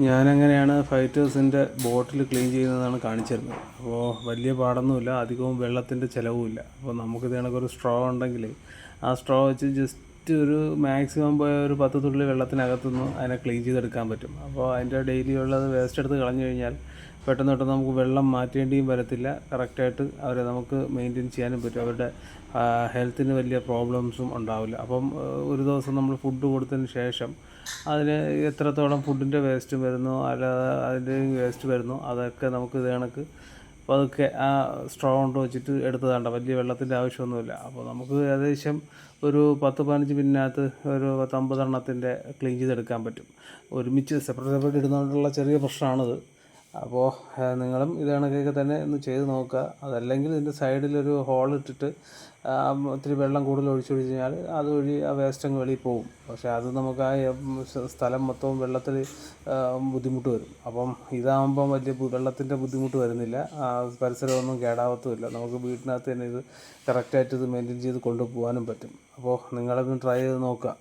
ഞാനെങ്ങനെയാണ് ഫൈറ്റേഴ്സിൻ്റെ ബോട്ടിൽ clean ചെയ്യുന്നതാണ് കാണിച്ചിരുന്നത്. അപ്പോൾ വലിയ പാടൊന്നുമില്ല, അധികവും വെള്ളത്തിൻ്റെ ചിലവുമില്ല. അപ്പോൾ നമുക്കിത് കണക്കൊരു സ്ട്രോ ഉണ്ടെങ്കിൽ ആ സ്ട്രോ വെച്ച് ജസ്റ്റ് ഒരു മാക്സിമം പോയ ഒരു 10 തുള്ളി വെള്ളത്തിനകത്തുനിന്ന് അതിനെ ക്ലീൻ ചെയ്തെടുക്കാൻ പറ്റും. അപ്പോൾ അതിൻ്റെ ഡെയിലി ഉള്ളത് വേസ്റ്റ് എടുത്ത് കളഞ്ഞു കഴിഞ്ഞാൽ പെട്ടെന്ന് പെട്ടെന്ന് നമുക്ക് വെള്ളം മാറ്റേണ്ടിയും വരത്തില്ല. കറക്റ്റായിട്ട് അവരെ നമുക്ക് മെയിൻറ്റെയിൻ ചെയ്യാനും പറ്റും. അവരുടെ ഹെൽത്തിന് വലിയ പ്രോബ്ലംസും ഉണ്ടാവില്ല. അപ്പം ഒരു ദിവസം നമ്മൾ ഫുഡ് കൊടുത്തതിന് ശേഷം അതിന് എത്രത്തോളം ഫുഡിൻ്റെ വേസ്റ്റ് വരുന്നു, അല്ലാതെ അതിൻ്റെ വേസ്റ്റ് വരുന്നു, അതൊക്കെ നമുക്ക് ഇത് കണക്ക് പതുക്കെ ആ സ്ട്രോ കൊണ്ട് വെച്ചിട്ട് എടുത്ത് തണ്ട. വലിയ വെള്ളത്തിൻ്റെ ആവശ്യമൊന്നുമില്ല. അപ്പോൾ നമുക്ക് ഏകദേശം ഒരു 10-15 മിനിറ്റിനകത്ത് ഒരു 50 എണ്ണത്തിൻ്റെ ക്ലീൻ ചെയ്തെടുക്കാൻ പറ്റും. ഒരുമിച്ച് സെപ്പറേറ്റ് ഇടുന്നതുകൊണ്ടുള്ള ചെറിയ പ്രശ്നമാണിത്. അപ്പോൾ നിങ്ങളും ഇത് കണക്കൊക്കെ തന്നെ ഒന്ന് ചെയ്ത് നോക്കുക. അതല്ലെങ്കിൽ ഇതിൻ്റെ സൈഡിലൊരു ഹോൾ ഇട്ടിട്ട് ഇത്തിരി വെള്ളം കൂടുതൽ ഒഴിച്ചു കഴിഞ്ഞാൽ അതുവഴി ആ വേസ്റ്റ് അങ്ങ് വെളിയിൽ പോകും. പക്ഷേ അത് നമുക്ക് ആ സ്ഥലം മൊത്തവും വെള്ളത്തിൽ ബുദ്ധിമുട്ട് വരും. അപ്പം ഇതാകുമ്പം വലിയ വെള്ളത്തിൻ്റെ ബുദ്ധിമുട്ട് വരുന്നില്ല, പരിസരമൊന്നും കേടാവത്തുമില്ല. നമുക്ക് വീട്ടിനകത്ത് തന്നെ ഇത് കറക്റ്റായിട്ട് ഇത് മെയിൻറ്റെയിൻ ചെയ്ത് കൊണ്ടുപോകാനും പറ്റും. അപ്പോൾ നിങ്ങളൊന്ന് ട്രൈ ചെയ്ത് നോക്കുക.